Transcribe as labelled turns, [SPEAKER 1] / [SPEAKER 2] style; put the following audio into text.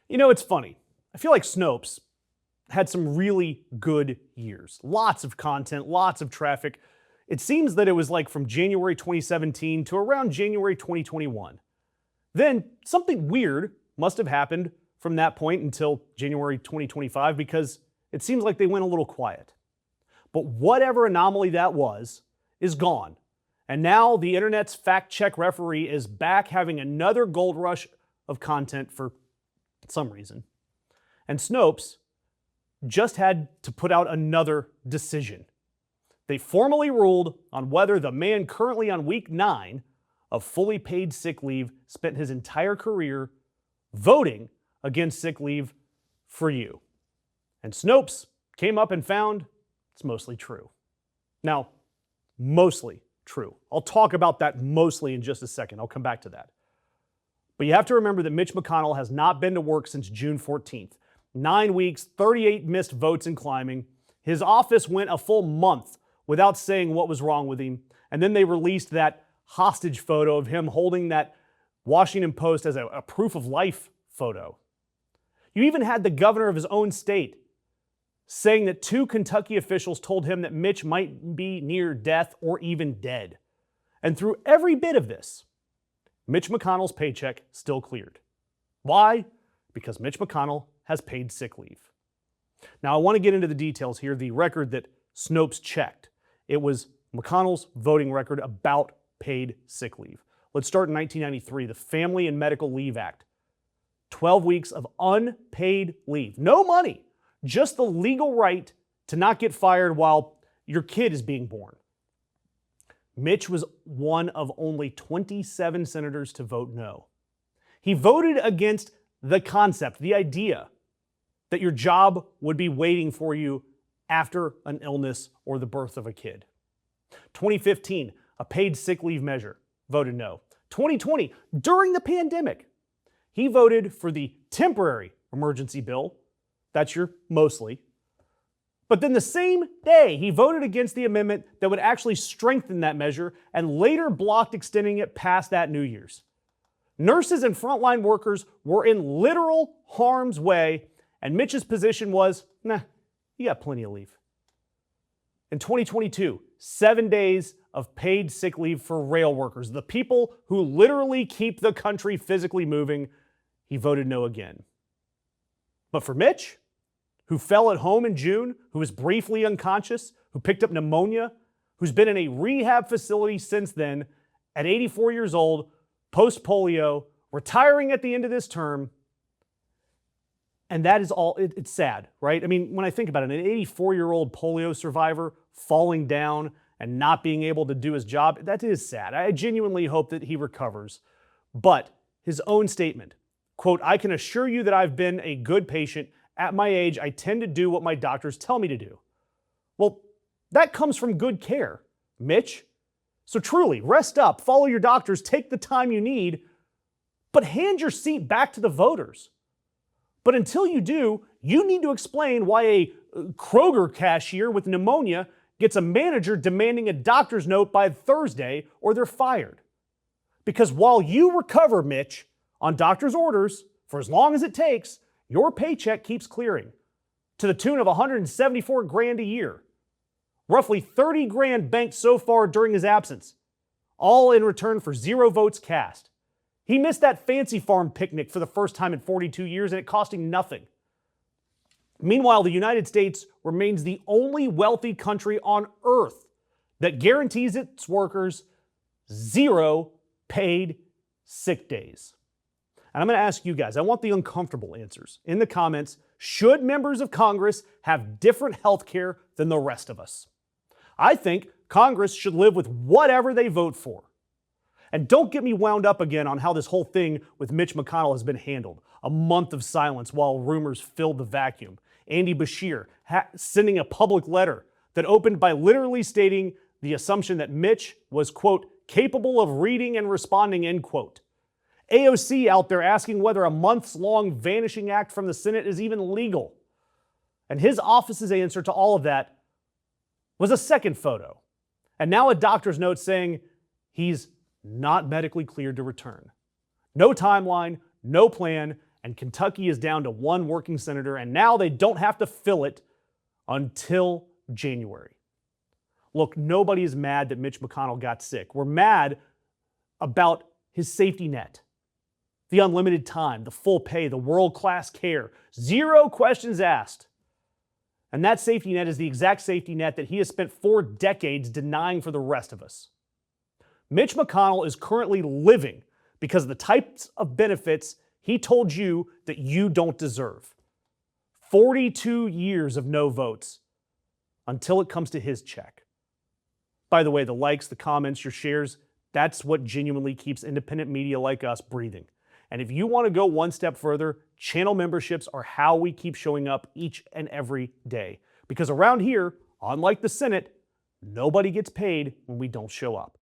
[SPEAKER 1] You know, it's funny. I feel like Snopes had some really good years. Lots of content, lots of traffic. It seems that it was like from January 2017 to around January 2021. Then something weird must have happened from that point until January 2025 because it seems like they went a little quiet. But whatever anomaly that was is gone. And now the internet's fact check referee is back having another gold rush of content for some reason. And Snopes just had to put out another decision. They formally ruled on whether the man currently on week 9 of fully paid sick leave spent his entire career voting against sick leave for you. And Snopes came up and found it's mostly true. Now, mostly true. I'll talk about that mostly in just a second. I'll come back to that. But you have to remember that Mitch McConnell has not been to work since June 14th. 9 weeks, 38 missed votes and climbing. His office went a full month without saying what was wrong with him. And then they released that hostage photo of him holding that Washington Post as a proof of life photo. You even had the governor of his own state saying that 2 Kentucky officials told him that Mitch might be near death or even dead. And through every bit of this, Mitch McConnell's paycheck still cleared. Why? Because Mitch McConnell has paid sick leave. Now, I want to get into the details here. The record that Snopes checked, it was McConnell's voting record about paid sick leave. Let's start in 1993, the Family and Medical Leave Act. 12 weeks of unpaid leave. No money, just the legal right to not get fired while your kid is being born. Mitch was one of only 27 senators to vote no. He voted against the concept, the idea that your job would be waiting for you after an illness or the birth of a kid. 2015, a paid sick leave measure, voted no. 2020, during the pandemic, he voted for the temporary emergency bill. That's your mostly. But then the same day, he voted against the amendment that would actually strengthen that measure and later blocked extending it past that New Year's. Nurses and frontline workers were in literal harm's way, and Mitch's position was, nah, you got plenty of leave. In 2022, 7 days of paid sick leave for rail workers, the people who literally keep the country physically moving, he voted no again. But for Mitch, who fell at home in June, who was briefly unconscious, who picked up pneumonia, who's been in a rehab facility since then, at 84 years old, post-polio, retiring at the end of this term, and that is all, it's sad, right? I mean, when I think about it, an 84-year-old polio survivor falling down and not being able to do his job, that is sad. I genuinely hope that he recovers. But his own statement, quote, "I can assure you that I've been a good patient. At my age, I tend to do what my doctors tell me to do." Well, that comes from good care, Mitch. So truly, rest up, follow your doctors, take the time you need, but hand your seat back to the voters. But until you do, you need to explain why a Kroger cashier with pneumonia gets a manager demanding a doctor's note by Thursday or they're fired. Because while you recover, Mitch, on doctor's orders, for as long as it takes, your paycheck keeps clearing to the tune of $174,000 a year. Roughly 30 grand banked so far during his absence, all in return for 0 votes cast. He missed that fancy farm picnic for the first time in 42 years and it cost him nothing. Meanwhile, the United States remains the only wealthy country on earth that guarantees its workers 0 paid sick days. And I'm going to ask you guys, I want the uncomfortable answers in the comments. Should members of Congress have different health care than the rest of us? I think Congress should live with whatever they vote for. And don't get me wound up again on how this whole thing with Mitch McConnell has been handled. A month of silence while rumors filled the vacuum. Andy Beshear sending a public letter that opened by literally stating the assumption that Mitch was, quote, capable of reading and responding, end quote. AOC out there asking whether a months-long vanishing act from the Senate is even legal. And his office's answer to all of that was a second photo. And now a doctor's note saying he's not medically cleared to return. No timeline, no plan, and Kentucky is down to one working senator, and now they don't have to fill it until January. Look, nobody is mad that Mitch McConnell got sick. We're mad about his safety net, the unlimited time, the full pay, the world-class care, 0 questions asked. And that safety net is the exact safety net that he has spent 4 decades denying for the rest of us. Mitch McConnell is currently living because of the types of benefits he told you that you don't deserve. 42 years of no votes until it comes to his check. By the way, the likes, the comments, your shares, that's what genuinely keeps independent media like us breathing. And if you want to go one step further, channel memberships are how we keep showing up each and every day. Because around here, unlike the Senate, nobody gets paid when we don't show up.